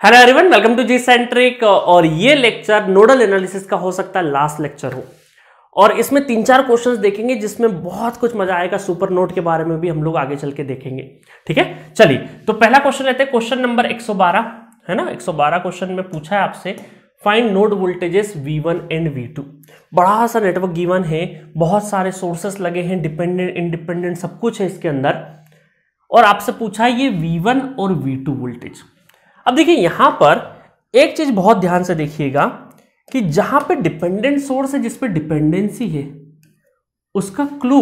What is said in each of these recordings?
Hello everyone, welcome to G Centric. और ये lecture nodal analysis का हो सकता है लास्ट लेक्चर हो, और इसमें 3-4 क्वेश्चंस देखेंगे जिसमें बहुत कुछ मजा आएगा। सुपर नोड के बारे में भी हम लोग आगे चल के देखेंगे। ठीक है, चलिए तो पहला क्वेश्चन लेते हैं, क्वेश्चन नंबर 112 है ना। 112 क्वेश्चन में पूछा है आपसे, find node voltages V1 and V2। बड़ा सा नेटवर्क गिवन है, बहुत सारे सोर्सेस लगे हैं, डिपेंडेंट इंडिपेंडेंट सब कुछ है इसके अंदर, और आपसे पूछा है ये V1 और V2 वोल्टेज। अब देखिए यहां पर एक चीज बहुत ध्यान से देखिएगा कि जहां पे डिपेंडेंट सोर्स है, जिस पे डिपेंडेंसी है, उसका क्लू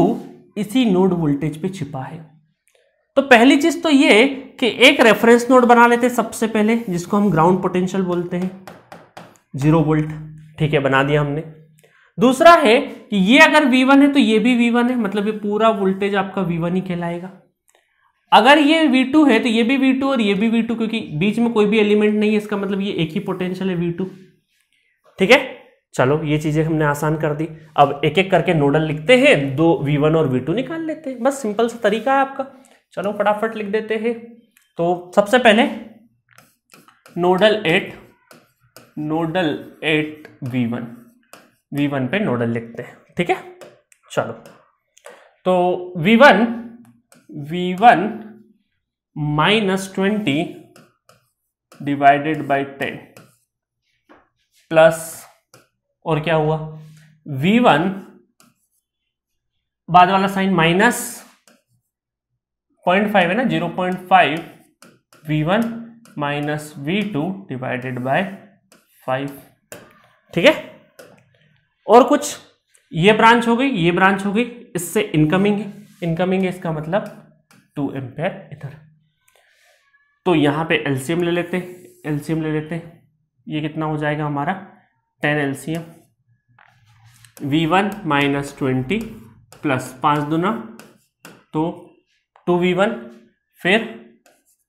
इसी नोड वोल्टेज पे छिपा है। तो पहली चीज तो ये कि एक रेफरेंस नोड बना लेते हैं सबसे पहले, जिसको हम ग्राउंड पोटेंशियल बोलते हैं, 0 वोल्ट। ठीक है, बना दिया हमने। दूसरा है कि ये अगर V1 है तो ये भी V1 है, मतलब ये पूरा वोल्टेज आपका V1 ही कहलाएगा। अगर ये V2 है तो ये भी V2 और ये भी V2, क्योंकि बीच में कोई भी एलिमेंट नहीं है, इसका मतलब ये एक ही पोटेंशियल है V2। ठीक है, चलो ये चीजें हमने आसान कर दी। अब एक एक करके नोडल लिखते हैं, दो V1 और V2 निकाल लेते हैं, बस सिंपल सा तरीका है आपका। चलो फटाफट लिख देते हैं। तो सबसे पहले नोडल 8 V1 पे नोडल लिखते हैं। ठीक है, चलो तो V1 -20 डिवाइडेड बाई 10 प्लस, और क्या हुआ, V1 बाद वाला साइन माइनस 0.5 है ना, 0.5 V1 minus V2 divided bye 5। ठीक है, और कुछ, ये ब्रांच हो गई, ये ब्रांच हो गई, इससे इनकमिंग है, इसका मतलब 2 एम्पेयर इधर। तो यहां पे एलसीएम ले लेते हैं, ये कितना हो जाएगा हमारा 10 एलसीएम। V1 माइनस 20 प्लस 5 दूना तो 2V1, फिर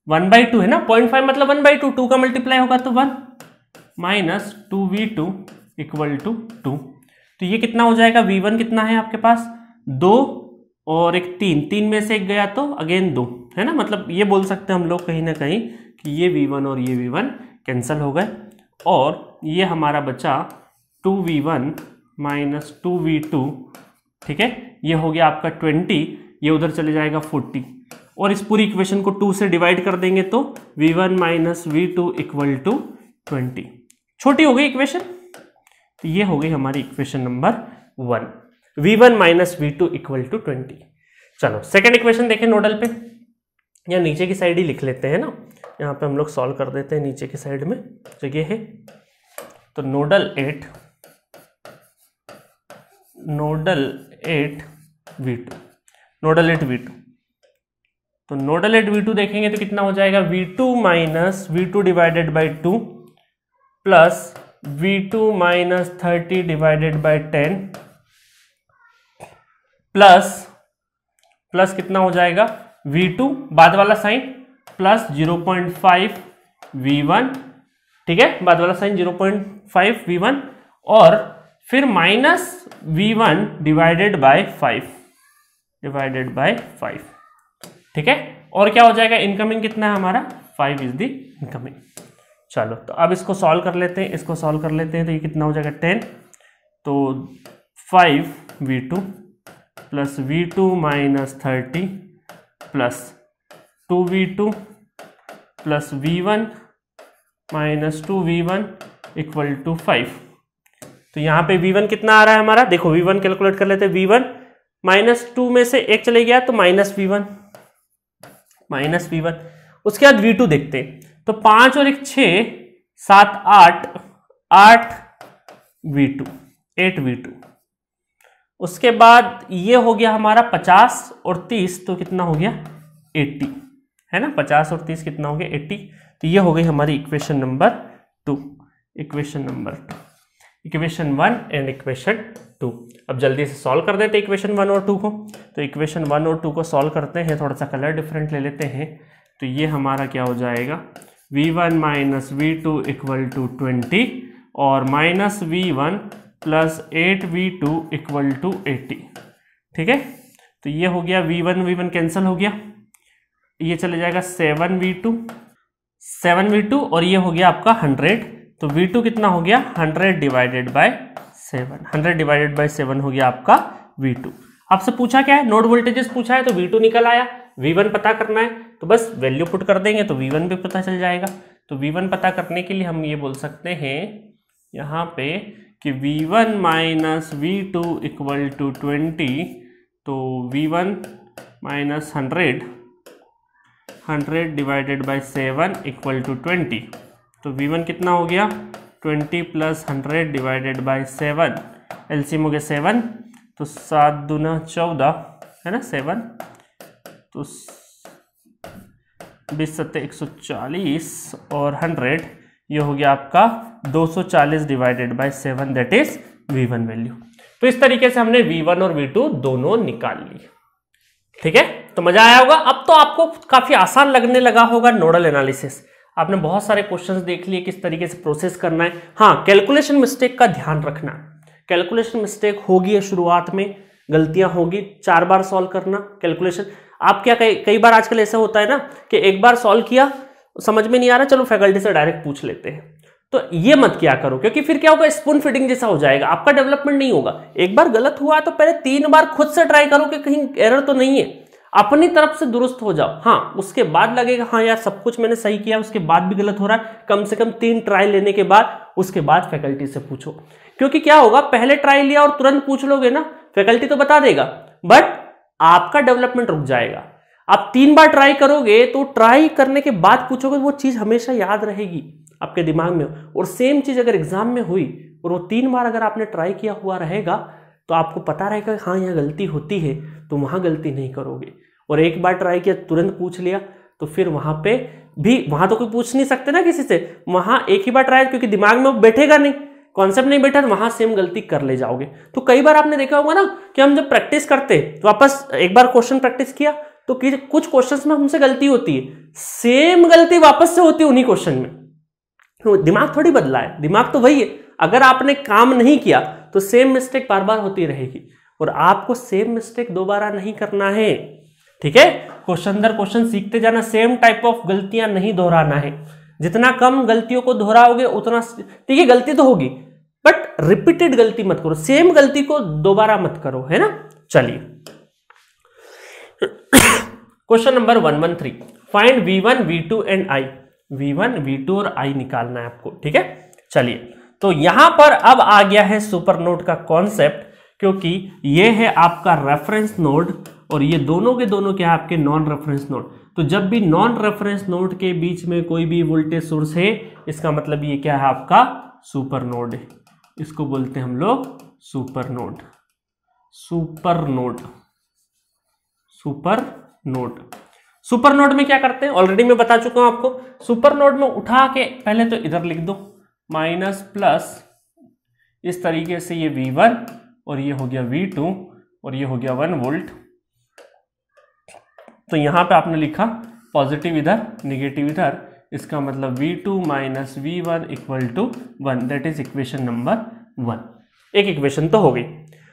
1/2 है ना, 0.5 मतलब 1/2, 2 का मल्टीप्लाई होगा तो 1 माइनस 2V2 इक्वल टू 2। तो ये कितना हो जाएगा, V1 कितना है आपके पास 2 और एक 3 में से एक गया तो अगेन 2 है ना, मतलब ये बोल सकते हैं हम लोग कहीं ना कहीं कि ये V1 और ये V1 कैंसिल हो गए, और ये हमारा बचा 2V1 माइनस 2V2। ठीक है, ये हो गया आपका 20, ये उधर चले जाएगा 40, और इस पूरी इक्वेशन को 2 से डिवाइड कर देंगे तो V1 minus V2 equal to 20। छोटी हो गई इक्वेशन, तो ये हो गई हमारी equation number 1, V1 minus V2 equal to 20। चलो सेकेंड इक्वेशन देखें नोडल पे, या नीचे की साइड ही लिख लेते हैं ना, यहाँ पे हम लोग सॉल्व कर देते हैं, नीचे की साइड में जगह है। तो नोडल 8 V2। तो नोडल 8 V2 देखेंगे तो कितना हो जाएगा, V2 minus V2 divided by 2 plus V2 minus 30 divided by 10 plus कितना हो जाएगा, V2 बाद वाला साइन प्लस 0.5 V1। ठीक है, बाद वाला साइन 0.5 V1, और फिर माइनस V1 डिवाइडेड बाय 5। ठीक है, और क्या हो जाएगा, इनकमिंग कितना है हमारा 5 इज द इनकमिंग। चलो तो अब इसको सॉल्व कर लेते हैं, तो ये कितना हो जाएगा 10, तो 5V2 plus V2 minus 30 plus 2V2 plus V1 minus 2V1 equal to 5। तो यहाँ पे V1 कितना आ रहा है हमारा, देखो V1 कैलकुलेट कर लेते हैं, V1 माइनस 2 में से एक चले गया तो माइनस V1। उसके बाद V2 देखते हैं, तो 5 और 1 6 7 8 8V2। उसके बाद ये हो गया हमारा 50 और 30, तो कितना हो गया 80 है ना, 50 और 30 कितना हो गया 80। तो ये हो गई हमारी equation number 2, equation 1 and equation 2। अब जल्दी से सॉल्व कर देते हैं इक्वेशन 1 और 2 को। तो इक्वेशन 1 और 2 को सॉल्व करते हैं, थोड़ा सा कलर डिफरेंट ले लेते हैं। तो ये हमारा क्या हो जाएगा, V1 minus V2 equal to 20 और minus V1 plus 8V2 equal to 80। ठीक है, तो ये हो गया V1 कैंसिल हो गया, ये चले जाएगा 7V2 7v2 और ये हो गया आपका 100, तो v2 कितना हो गया 100 डिवाइडेड बाय 7, 100 डिवाइडेड बाय 7 हो गया आपका v2। आपसे पूछा क्या है, नोड वोल्टेजेस पूछा है, तो v2 निकल आया, v1 पता करना है तो बस वैल्यू पुट कर देंगे तो v1 भी पता चल जाएगा। तो v1 पता करने के लिए हम ये बोल सकते हैं यहाँ पे कि v1 minus v2 equal to 20, तो v1 minus 100 divided by 7 equal to 20, तो v1 कितना हो गया 20 प्लस 100 डिवाइडेड बाय 7, एलसीएम हो गया 7, तो 7 दूना 14 है ना, 7 तो 20 सत्ते 140 और 100 ये हो गया आपका 240 divided by 7, that is v1 value. तो इस तरीके से हमने v1 और v2 दोनों निकाल लिए। ठीक है, तो मजा आया होगा। अब तो आपको काफी आसान लगने लगा होगा नोडल एनालिसिस। आपने बहुत सारे क्वेश्चंस देख लिए किस तरीके से प्रोसेस करना है। हाँ, कैलकुलेशन मिस्टेक का ध्यान रखना। कैलकुलेशन मिस्टेक होगी शुरुआत में, गलतियां होगी, 4 बार सॉल्व करना कैलकुलेशन। आप क्या कई बार आजकल ऐसा होता है ना कि एक बार सॉल्व किया समझ में नहीं आ रहा, चलो फैकल्टी से डायरेक्ट पूछ लेते हैं, तो ये मत किया करो, क्योंकि फिर क्या होगा, स्पून फीडिंग जैसा हो जाएगा, आपका डेवलपमेंट नहीं होगा। एक बार गलत हुआ तो पहले 3 बार खुद से ट्राई करो कि कहीं एरर तो नहीं है, अपनी तरफ से दुरुस्त हो जाओ। हाँ, उसके बाद लगेगा हाँ यार सब कुछ मैंने सही किया, उसके बाद भी गलत हो रहा है, कम से कम 3 ट्राई लेने के बाद उसके बाद फैकल्टी से पूछो। क्योंकि क्या होगा, पहले ट्राई लिया और तुरंत पूछ लोगे ना, फैकल्टी तो बता देगा बट आपका डेवलपमेंट रुक जाएगा। आप 3 बार ट्राई करोगे तो ट्राई करने के बाद पूछोगे, वो चीज हमेशा याद रहेगी आपके दिमाग में। और सेम चीज अगर एग्जाम में हुई और वो 3 बार अगर आपने ट्राई किया हुआ रहेगा तो आपको पता रहेगा हाँ यहाँ गलती होती है, तो वहां गलती नहीं करोगे। और एक बार ट्राई किया तुरंत पूछ लिया तो फिर वहां पे भी, वहां तो कोई पूछ नहीं सकते ना किसी से, वहां एक ही बार ट्राई, क्योंकि दिमाग में बैठेगा नहीं, कॉन्सेप्ट नहीं बैठा, तो वहां सेम गलती कर ले जाओगे। तो कई बार आपने देखा होगा ना कि हम जब प्रैक्टिस करते तो वापस एक बार क्वेश्चन प्रैक्टिस किया तो कुछ क्वेश्चंस में हमसे गलती होती है, सेम गलती वापस से होती है उन्हीं क्वेश्चन में। तो दिमाग थोड़ी बदला है, दिमाग तो वही है। अगर आपने काम नहीं किया तो सेम मिस्टेक बार बार होती रहेगी, और आपको सेम मिस्टेक दोबारा नहीं करना है। ठीक है, क्वेश्चन दर क्वेश्चन सीखते जाना, सेम टाइप ऑफ गलतियां नहीं दोहराना है। जितना कम गलतियों को दोहराओगे उतना, ठीक है गलती तो होगी बट रिपीटेड गलती मत करो, सेम गलती को दोबारा मत करो, है ना। चलिए question number 113, find v1 v2 and i। v1 v2 और i निकालना है आपको। ठीक है, चलिए तो यहां पर अब आ गया है सुपर नोड का कॉन्सेप्ट, क्योंकि ये है आपका रेफरेंस नोड और ये दोनों के दोनों क्या है आपके नॉन रेफरेंस नोड। तो जब भी नॉन रेफरेंस नोड के बीच में कोई भी वोल्टेज सोर्स है, इसका मतलब ये क्या है आपका सुपर नोड है। इसको बोलते हैं हम लोग super node. Super node, super node. Super node में क्या करते हैं ऑलरेडी मैं बता चुका हूं आपको। सुपर नोड में उठा के पहले तो इधर लिख दो माइनस प्लस, इस तरीके से ये V1 और ये हो गया V2 और ये हो गया 1 वोल्ट। तो यहां पे आपने लिखा पॉजिटिव इधर नेगेटिव इधर, इसका मतलब V2 minus V1 equal to 1, that is equation number 1। एक इक्वेशन तो हो गई।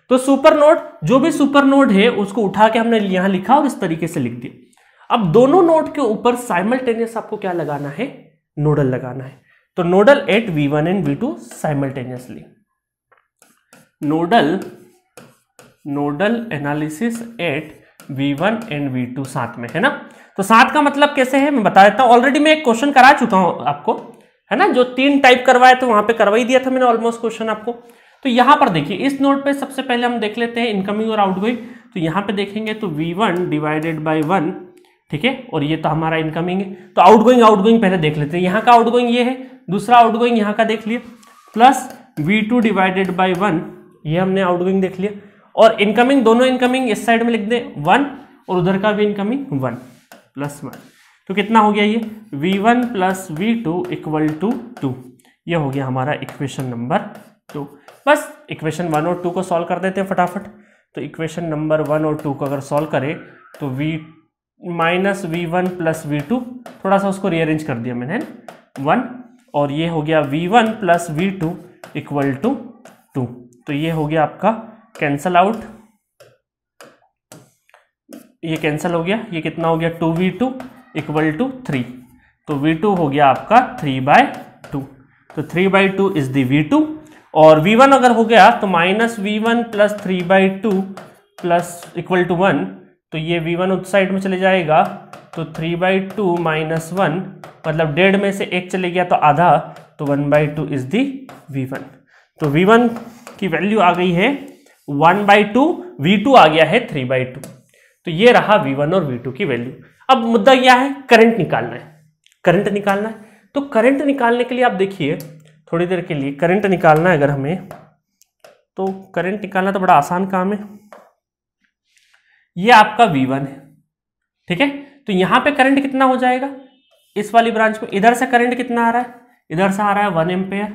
तो सुपर नोड, जो भी सुपर नोड है उसको उठा के हमने यहां लिखा और इस तरीके से लिख दिया। अब दोनों नोड के ऊपर साइमल्टेनियस आपको क्या लगाना है, नोडल लगाना है। तो nodal at V1 and V2 simultaneously. Nodal analysis at V1 and V2 साथ में, है ना। तो साथ का मतलब कैसे है मैं बता देता हूं। ऑलरेडी मैं एक क्वेश्चन करा चुका हूं आपको, है ना, जो 3 टाइप करवाए तो वहां पे करवा ही दिया था मैंने ऑलमोस्ट क्वेश्चन आपको। तो यहां पर देखिए इस नोड पे सबसे पहले हम देख लेते हैं इनकमिंग और आउटगोइंग। तो यहां पे देखेंगे तो V1 डिवाइडेड बाय 1, ठीक है, और ये तो हमारा इनकमिंग है। तो आउटगोइंग पहले देख लेते हैं। यहाँ का आउटगोइंग ये है, दूसरा आउटगोइंग यहाँ का देख लिया, प्लस V2 डिवाइडेड बाय 1, ये हमने आउटगोइंग देख लिया। और इनकमिंग, दोनों इनकमिंग इस साइड में लिख दे 1 और उधर का भी इनकमिंग 1 प्लस 1। तो कितना हो गया ये V1 plus V2 equal to 2। ये हो गया हमारा इक्वेशन नंबर 2। बस इक्वेशन 1 और 2 को सॉल्व कर देते हैं फटाफट। तो इक्वेशन नंबर 1 और 2 को अगर सॉल्व करें तो माइनस V1 प्लस V2, थोड़ा सा उसको रीअरेंज कर दिया मैंने 1, और ये हो गया V1 plus V2 equal to 2। तो ये हो गया आपका कैंसल आउट, ये कैंसल हो गया, ये कितना हो गया 2V2 इक्वल टू 3। तो V2 हो गया आपका 3/2, तो 3/2 इज द V2। और V1 अगर हो गया तो -V1 plus 3/2 plus equal to 1, तो ये V1 उस साइड में चले जाएगा, तो 3/2 माइनस 1 मतलब 1.5 में से 1 चले गया तो आधा, तो 1/2 इज दी V1। तो V1 की वैल्यू आ गई है 1/2, V2 आ गया है 3/2। तो ये रहा V1 और V2 की वैल्यू। अब मुद्दा क्या है, करंट निकालना है। करंट निकालना है तो करंट निकालने के लिए आप देखिए थोड़ी देर के लिए करंट निकालना है अगर हमें, तो करंट निकालना तो बड़ा आसान काम है। ये आपका V1 है, ठीक है। तो यहां पे करंट कितना हो जाएगा इस वाली ब्रांच में, इधर से करंट कितना आ रहा है, इधर से आ रहा है 1 एम्पेयर,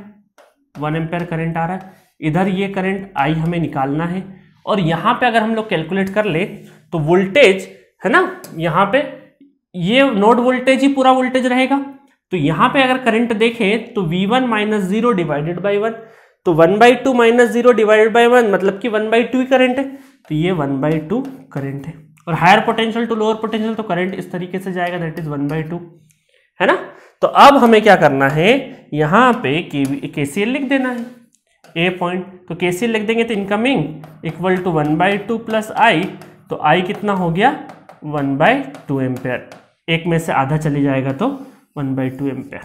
1 एम्पेयर करंट आ रहा है। इधर ये करंट I हमें निकालना है। और यहां पे अगर हम लोग कैलकुलेट कर ले तो वोल्टेज है ना, यहां पे ये नोड वोल्टेज ही पूरा वोल्टेज रहेगा। तो यहां पे अगर करंट देखें तो V1 माइनस 0 डिवाइडेड बाई 1, तो 1/2 माइनस 0 डिवाइडेड बाई 1 मतलब कि 1/2 ही करंट है, तो ये 1/2 करंट है। और higher potential to lower potential तो करंट इस तरीके से जाएगा, दैट इज 1/2, है ना। तो अब हमें क्या करना है, यहां पे KCL लिख देना है ए पॉइंट। तो KCL लिख देंगे तो incoming equal to 1/2 plus I, तो I कितना हो गया 1/2 एम्पेयर, एक में से आधा चली जाएगा तो 1/2 एम्पेयर,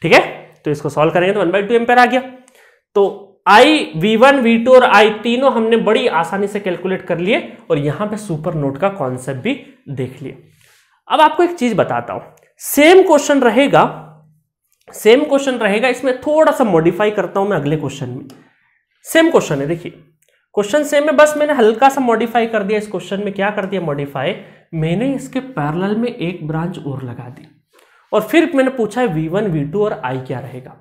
ठीक है। तो इसको सॉल्व करेंगे तो 1/2 एम्पेयर आ गया। तो I, V1, V2 और I तीनों हमने बड़ी आसानी से कैलकुलेट कर लिए और यहां पे सुपर नोड का कॉन्सेप्ट भी देख लिए। अब आपको एक चीज बताता हूं, सेम क्वेश्चन रहेगा, सेम क्वेश्चन रहेगा, इसमें थोड़ा सा मॉडिफाई करता हूं मैं अगले क्वेश्चन में। सेम क्वेश्चन है, देखिए क्वेश्चन सेम है, बस मैंने हल्का सा मॉडिफाई कर दिया। इस क्वेश्चन में क्या कर दिया मॉडिफाई, मैंने इसके पैरेलल में एक ब्रांच और लगा दी और फिर मैंने पूछा है V1, V2 और I क्या रहेगा।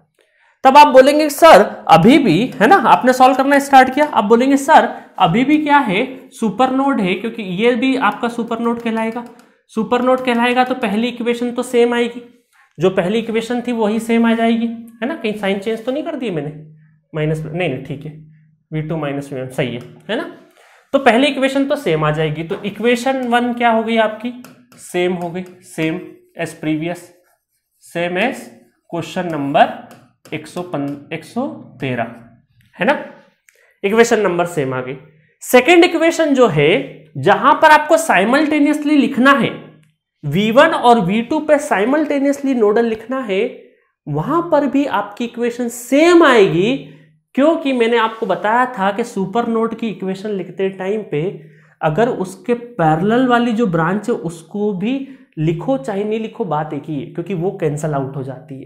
तब आप बोलेंगे सर अभी भी, है ना, आपने सॉल्व करना स्टार्ट किया, आप बोलेंगे सर अभी भी क्या है सुपर नोड है, क्योंकि ये भी आपका सुपर नोड कहलाएगा। सुपर नोड कहलाएगा तो पहली इक्वेशन तो सेम आएगी, जो पहली इक्वेशन थी वही सेम आ जाएगी, है ना। कहीं साइन चेंज तो नहीं कर दिए मैंने, माइनस नहीं ठीक है, V2 माइनस V1 सही है ना। तो पहली इक्वेशन तो सेम आ जाएगी, तो इक्वेशन 1 क्या हो गई आपकी, सेम हो गई, same as previous, same as question number 113, है ना। इक्वेशन नंबर सेम आ गई। सेकेंड इक्वेशन जो है जहां पर आपको साइमल्टेनियसली लिखना है, V1 और V2 पे साइमल्टेनियसली नोडल लिखना है, वहां पर भी आपकी इक्वेशन सेम आएगी, क्योंकि मैंने आपको बताया था कि सुपर नोड की इक्वेशन लिखते टाइम पे अगर उसके पैरेलल वाली जो ब्रांच है उसको भी लिखो चाहे नहीं लिखो, बात एक ही है, क्योंकि वो कैंसल आउट हो जाती है।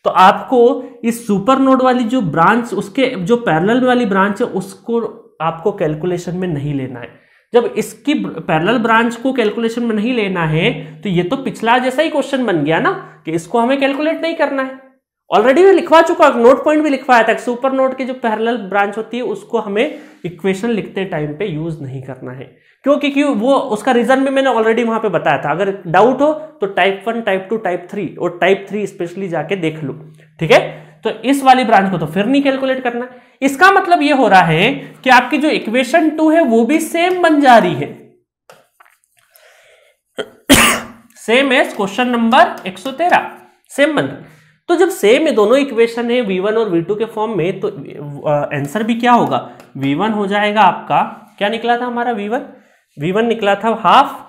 तो आपको इस सुपर नोड वाली जो ब्रांच, उसके जो पैरेलल वाली ब्रांच है उसको आपको कैलकुलेशन में नहीं लेना है। जब इसकी पैरेलल ब्रांच को कैलकुलेशन में नहीं लेना है तो ये तो पिछला जैसा ही क्वेश्चन बन गया ना, कि इसको हमें कैलकुलेट नहीं करना है। ऑलरेडी मैं लिखवा चुका, नोट पॉइंट भी लिखवाया था, सुपर नोड की जो पैरेलल ब्रांच होती है उसको हमें इक्वेशन लिखते टाइम पे यूज नहीं करना है, क्योंकि वो उसका रीजन भी मैंने ऑलरेडी वहां पे बताया था। अगर डाउट हो तो टाइप 1, टाइप 2, टाइप 3 और टाइप 3 स्पेशली जाके देख लो, ठीक है। तो इस वाली ब्रांच को तो फिर नहीं कैलकुलेट करना। इसका मतलब ये हो रहा है कि आपकी जो इक्वेशन 2 है वो भी सेम बन जा रही है, same as question number 113, same बन रही। तो जब सेम है दोनों इक्वेशन है V1 और V2 के फॉर्म में, तो आंसर भी क्या होगा, V1 हो जाएगा आपका, क्या निकला था हमारा V1 निकला था हाफ,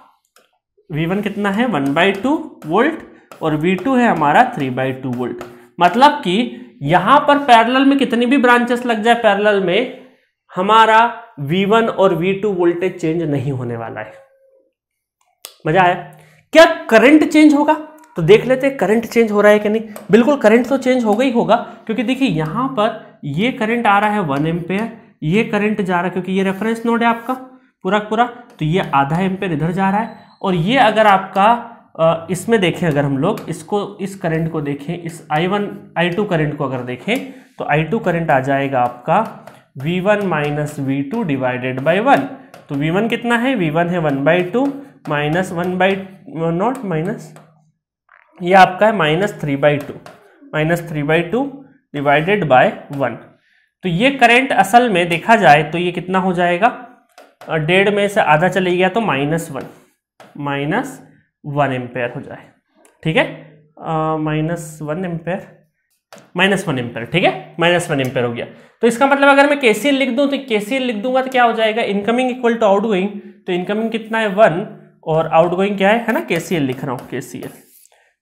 V1 कितना है 1/2 वोल्ट और V2 है हमारा 3/2 वोल्ट। मतलब कि यहां पर पैरेलल में कितनी भी ब्रांचेस लग जाए पैरेलल में, हमारा V1 और V2 वोल्टेज चेंज नहीं होने वाला है। मजा आया। क्या करंट चेंज होगा, तो देख लेते हैं करंट चेंज हो रहा है कि नहीं। बिल्कुल करंट तो चेंज होगा ही होगा, क्योंकि देखिए यहां पर ये करंट आ रहा है 1 एम्पेयर, ये करंट जा रहा है क्योंकि ये रेफरेंस नोड है आपका पूरा पूरा, तो ये आधा एम्पेयर इधर जा रहा है। और ये अगर आपका इसमें देखें, अगर हम लोग इसको, इस करंट को देखें, इस I1 I2 करंट को अगर देखें तो I2 करंट आ जाएगा आपका V1 minus V2 divided by 1। तो V1 कितना है, V1 है 1/2 माइनस 1/0 माइनस, ये आपका है -3/2 डिवाइडेड बाय 1। तो ये करंट असल में देखा जाए तो ये कितना हो जाएगा, 1.5 में से आधा चले गया तो -1 एम्पेयर हो जाए, ठीक है, -1 एम्पेयर, -1 एम्पेयर, ठीक है, -1 एम्पेयर हो गया। तो इसका मतलब अगर मैं केसीएल लिख दूं तो केसीएल लिख दूंगा तो क्या हो जाएगा, इनकमिंग इक्वल टू आउटगोइंग, तो इनकमिंग कितना है 1 और आउटगोइंग क्या है ना, केसीएल लिख रहा हूं केसीएल।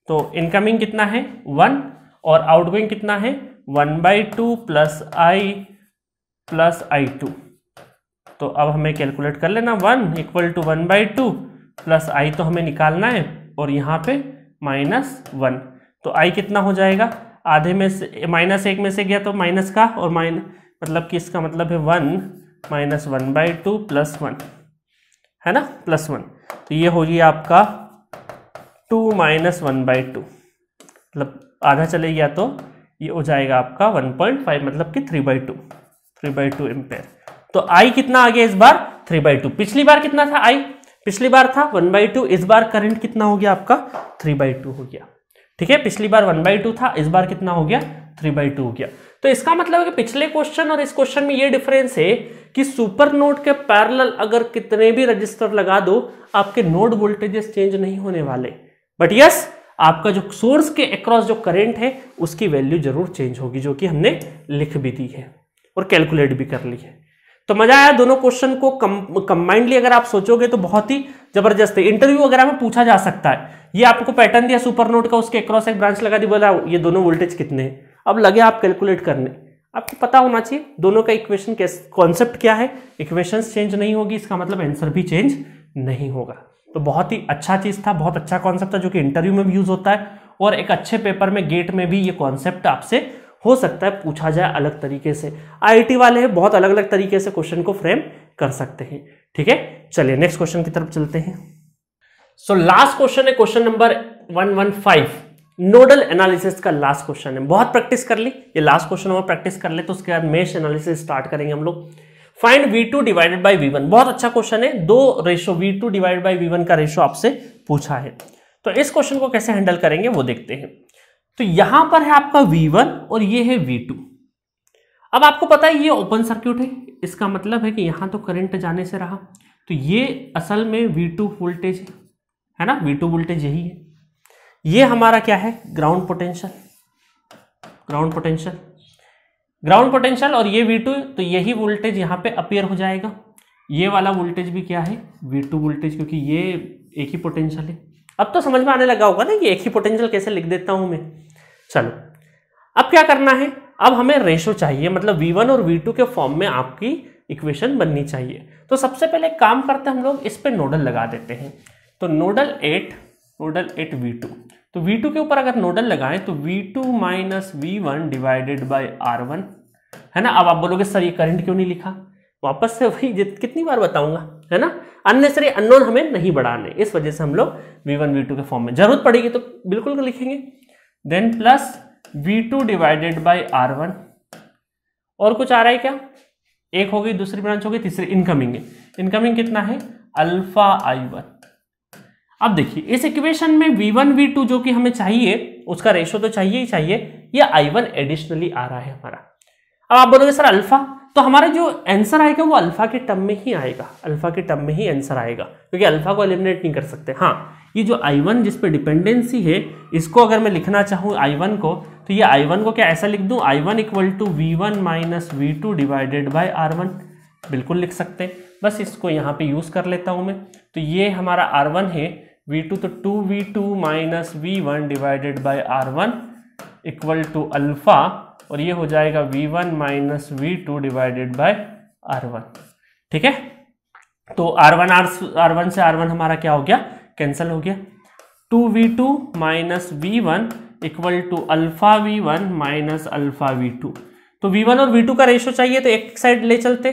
तो इनकमिंग कितना है 1 और आउटगोइंग कितना है 1/2 प्लस I2। तो अब हमें कैलकुलेट कर लेना, 1 इक्वल टू 1/2 प्लस I तो हमें निकालना है और यहाँ पे -1। तो I कितना हो जाएगा, आधे में से -1 में से गया तो माइनस का, और मतलब कि इसका मतलब है 1 - 1/2 प्लस 1, है ना, +1। तो ये हो गया आपका 2 - 1/2, मतलब आधा चले गया तो ये हो जाएगा आपका 1.5, मतलब कि 3/2 एम्पेयर। तो I कितना आ गया इस बार 3/2। पिछली बार कितना था I, पिछली बार था 1/2, इस बार करंट कितना हो गया आपका 3/2 हो गया, ठीक है। पिछली बार 1/2 था, इस बार कितना हो गया 3/2 हो गया। तो इसका मतलब है कि पिछले क्वेश्चन और इस क्वेश्चन में ये डिफरेंस है कि सुपर नोड के पैरेलल अगर कितने भी रजिस्टर लगा दो आपके नोड वोल्टेजेस चेंज नहीं होने वाले, बट यस आपका जो सोर्स के अक्रॉस जो करंट है उसकी वैल्यू जरूर चेंज होगी, जो कि हमने लिख भी दी है और कैलकुलेट भी कर ली है। तो मजा आया दोनों क्वेश्चन को कंबाइंडली अगर आप सोचोगे तो बहुत ही जबरदस्त है। इंटरव्यू वगैरह में पूछा जा सकता है, ये आपको पैटर्न दिया सुपर नोड का, उसके अक्रॉस एक ब्रांच लगा दी, बोला ये दोनों वोल्टेज कितने हैं, अब लगे आप कैलकुलेट करने, आपको पता होना चाहिए दोनों का इक्वेशन कॉन्सेप्ट क्या है। इक्वेशंस चेंज नहीं होगी, इसका मतलब आंसर भी चेंज नहीं होगा। तो बहुत ही अच्छा चीज था, बहुत अच्छा कॉन्सेप्ट था, जो कि इंटरव्यू में भी यूज होता है और एक अच्छे पेपर में गेट में भी ये कॉन्सेप्ट आपसे हो सकता है पूछा जाए अलग तरीके से। आईआईटी वाले हैं बहुत अलग अलग तरीके से क्वेश्चन को फ्रेम कर सकते हैं, ठीक है। चलिए नेक्स्ट क्वेश्चन की तरफ चलते हैं। सो लास्ट क्वेश्चन है क्वेश्चन नंबर 115, नोडल एनालिसिस का लास्ट क्वेश्चन है। बहुत प्रैक्टिस कर ली, ये लास्ट क्वेश्चन और प्रैक्टिस कर ले तो उसके बाद मेश एनालिसिस स्टार्ट करेंगे हम लोग। Find V2 divided bye V1, बहुत अच्छा क्वेश्चन है, 2 ratio V2 divided bye V1 का रेशो आपसे पूछा है। तो इस क्वेश्चन को कैसे हैंडल करेंगे वो देखते हैं। तो यहां पर है आपका V1 और ये है V2। अब आपको पता है ये ओपन सर्किट है, इसका मतलब है कि यहां तो करंट जाने से रहा, तो ये असल में V2 वोल्टेज है ना, V2 वोल्टेज यही है। ये हमारा क्या है ग्राउंड पोटेंशियल, ग्राउंड पोटेंशियल और ये V2, तो यही वोल्टेज यहां पे अपीयर हो जाएगा। ये वाला वोल्टेज भी क्या है V2 वोल्टेज, क्योंकि ये एक ही पोटेंशियल है। अब तो समझ में आने लगा होगा ना कि एक ही पोटेंशियल कैसे लिख देता हूं मैं। चलो अब क्या करना है, अब हमें रेशो चाहिए, मतलब V1 और V2 के फॉर्म में आपकी इक्वेशन बननी चाहिए। तो सबसे पहले काम करते हैं हम लोग इस पे नोडल लगा देते हैं। तो नोडल 8 V2, तो V2 के ऊपर अगर नोडल लगाएं तो V2 minus V1 divided by R1, है ना। अब आप बोलोगे सर ये करंट क्यों नहीं लिखा, वापस से वही कितनी बार बताऊंगा, है ना, अननेसेसरी अननोन हमें नहीं बढ़ाने, इस वजह से हम लोग V1 V2 के फॉर्म में, जरूरत पड़ेगी तो बिल्कुल लिखेंगे। Then plus V2 divided by R1, और कुछ आ रहा है क्या, एक हो गई, दूसरी ब्रांच हो गई, तीसरी इनकमिंग है। इनकमिंग कितना है अल्फा I1। अब देखिए इस इक्वेशन में V1 V2 जो कि हमें चाहिए उसका रेशो तो चाहिए ही चाहिए, ये I1 एडिशनली आ रहा है हमारा। अब आप बोलोगे सर अल्फा, तो हमारा जो आंसर आएगा वो अल्फा के टर्म में ही आएगा, अल्फा के टर्म में ही आंसर आएगा, क्योंकि अल्फा को एलिमिनेट नहीं कर सकते। हाँ, ये जो I1 जिस पे डिपेंडेंसी है, इसको अगर मैं लिखना चाहूँ I1 को, तो ये I1 को क्या ऐसा लिख दूं, I1 equal to V1 minus V2 divided by R1, बिल्कुल लिख सकते हैं। बस इसको यहाँ पे यूज कर लेता हूँ मैं। तो ये हमारा R1 है, V2 तो 2V2 minus V1 divided by R1 equal to alpha, और ये हो जाएगा V1 minus V2 divided by R1, ठीक है। तो R1 से R1 हमारा क्या हो गया, कैंसिल हो गया। 2V2 minus V1 equal to alpha V1 minus alpha V2। तो V1 और V2 का रेशो चाहिए तो एक साइड ले चलते,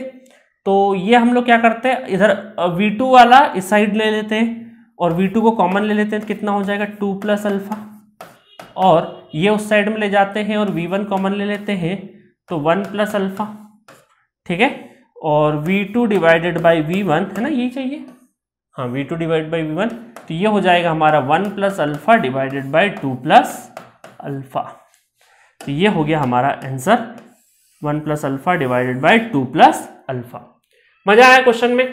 तो ये हम लोग क्या करते हैं, इधर V2 वाला इस साइड ले लेते हैं और V2 को कॉमन ले लेते हैं, तो कितना हो जाएगा 2 प्लस अल्फा, और ये उस साइड में ले जाते हैं और V1 कॉमन ले लेते हैं, तो 1 प्लस अल्फा, ठीक है। और V2 डिवाइडेड बाई V1, है ना, यही चाहिए, हाँ, V2 डिवाइडेड बाई V1, तो ये हो जाएगा हमारा 1 plus alpha divided by 2 plus alpha. तो ये हो गया हमारा answer, 1 plus alpha divided by 2 plus alpha. मजा आया क्वेश्चन में,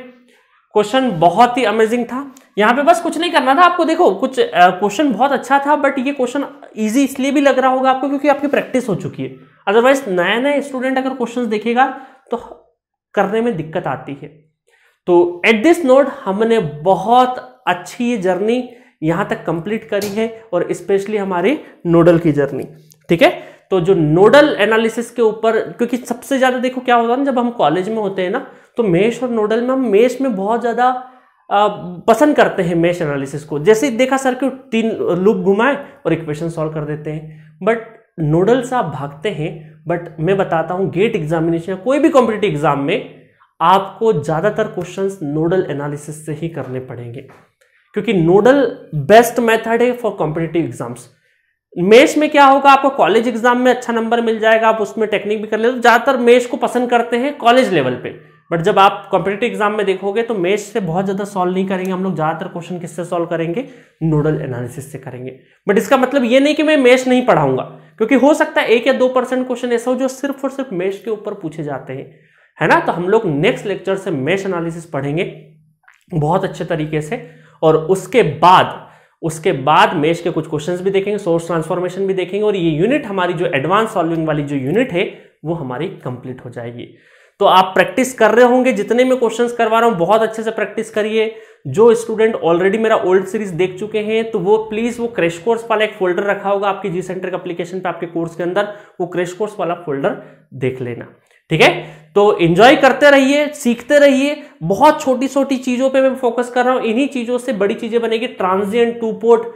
क्वेश्चन बहुत ही अमेजिंग था। यहाँ पे बस कुछ नहीं करना था आपको। देखो कुछ क्वेश्चन बहुत अच्छा था, बट ये क्वेश्चन इजी इसलिए भी लग रहा होगा आपको क्योंकि आपकी प्रैक्टिस हो चुकी है। अदरवाइज नया नया स्टूडेंट अगर क्वेश्चंस देखेगा तो करने में दिक्कत आती है। तो एट दिस नोट हमने बहुत अच्छी जर्नी यहां तक कंप्लीट करी है, और स्पेशली हमारी नोडल की जर्नी। ठीक है, तो जो नोडल एनालिसिस के ऊपर, क्योंकि सबसे ज्यादा देखो क्या होता है ना, जब हम कॉलेज में होते हैं ना तो मेश और नोडल में, हम मेश में बहुत ज्यादा पसंद करते हैं मेश एनालिसिस को। जैसे देखा सर्किट 3 लूप घुमाए और इक्वेशन सॉल्व कर देते हैं, बट नोडल से आप भागते हैं। बट मैं बताता हूं गेट एग्जामिनेशन या कोई भी कॉम्पिटिटिव एग्जाम में आपको ज्यादातर क्वेश्चंस नोडल एनालिसिस से ही करने पड़ेंगे, क्योंकि नोडल बेस्ट मेथड है फॉर कॉम्पिटिटिव एग्जाम्स। मेश में क्या होगा, आपको कॉलेज एग्जाम में अच्छा नंबर मिल जाएगा, आप उसमें टेक्निक भी कर ले, तो ज्यादातर मेश को पसंद करते हैं कॉलेज लेवल पे। बट जब आप कॉम्पिटिटिव एग्जाम में देखोगे तो मेश से बहुत ज्यादा सॉल्व नहीं करेंगे हम लोग, ज्यादातर क्वेश्चन किससे सॉल्व करेंगे, नोडल एनालिसिस से करेंगे। बट इसका मतलब ये नहीं कि मैं मेश नहीं पढ़ाऊंगा, क्योंकि हो सकता है 1 या 2% क्वेश्चन ऐसा हो जो सिर्फ और सिर्फ मेश के ऊपर पूछे जाते हैं, है ना। तो हम लोग नेक्स्ट लेक्चर से मेश एनालिसिस पढ़ेंगे बहुत अच्छे तरीके से, और उसके बाद मेश के कुछ क्वेश्चंस भी देखेंगे, सोर्स ट्रांसफॉर्मेशन भी देखेंगे, और ये यूनिट हमारी जो एडवांस सॉल्विंग वाली जो यूनिट है वो हमारी कंप्लीट हो जाएगी। तो आप प्रैक्टिस कर रहे होंगे, जितने मैं क्वेश्चंस करवा रहा हूं बहुत अच्छे से प्रैक्टिस करिए। जो स्टूडेंट ऑलरेडी मेरा ओल्ड सीरीज देख चुके हैं तो वो प्लीज वो क्रैश कोर्स वाला एक फोल्डर रखा होगा आपकी जी सेंटर एप्लीकेशन पे, आपके कोर्स के अंदर वो क्रैश कोर्स वाला फोल्डर देख लेना। ठीक है, तो एंजॉय करते रहिए, सीखते रहिए। बहुत छोटी छोटी चीजों पे मैं फोकस कर रहा हूं, इन्हीं चीजों से बड़ी चीजें बनेगी। ट्रांजिएंट, टू पोर्ट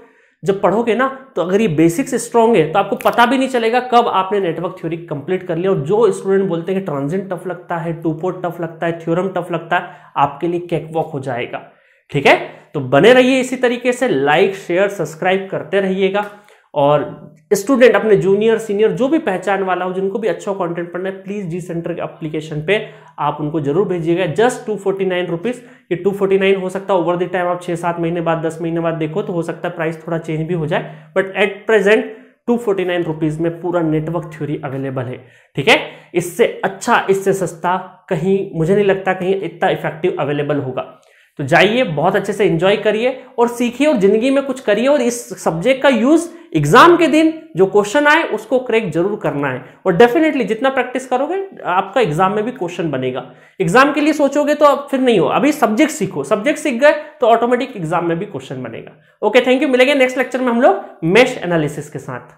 जब पढ़ोगे ना, तो अगर ये बेसिक्स स्ट्रांग है तो आपको पता भी नहीं चलेगा कब आपने नेटवर्क थ्योरी कंप्लीट कर लिया। और जो स्टूडेंट बोलते हैं कि ट्रांजिएंट टफ लगता है, टू पोर्ट टफ लगता है, थ्योरम टफ लगता है, आपके लिए कैक वॉक हो जाएगा। ठीक है, तो बने रहिए इसी तरीके से, लाइक शेयर सब्सक्राइब करते रहिएगा। और स्टूडेंट अपने जूनियर सीनियर जो भी पहचान वाला हो, जिनको भी अच्छा कंटेंट पढ़ना है, प्लीज जी सेंटर के एप्लीकेशन पे आप उनको जरूर भेजिएगा। जस्ट 249 रुपीज, ये 249 हो सकता है ओवर द टाइम आप 6-7 महीने बाद 10 महीने बाद देखो तो हो सकता है प्राइस थोड़ा चेंज भी हो जाए, बट एट प्रेजेंट 249 रुपीज में पूरा नेटवर्क थ्योरी अवेलेबल है। ठीक है, इससे अच्छा, इससे सस्ता कहीं मुझे नहीं लगता कहीं इतना इफेक्टिव अवेलेबल होगा। तो जाइए, बहुत अच्छे से एंजॉय करिए और सीखिए और जिंदगी में कुछ करिए, और इस सब्जेक्ट का यूज एग्जाम के दिन जो क्वेश्चन आए उसको क्रैक जरूर करना है। और डेफिनेटली जितना प्रैक्टिस करोगे आपका एग्जाम में भी क्वेश्चन बनेगा। एग्जाम के लिए सोचोगे तो अब फिर नहीं हो, अभी सब्जेक्ट सीखो, सब्जेक्ट सीख गए तो ऑटोमेटिक एग्जाम में भी क्वेश्चन बनेगा। Okay, thank you. मिलेंगे नेक्स्ट लेक्चर में हम लोग मेश एनालिसिस के साथ।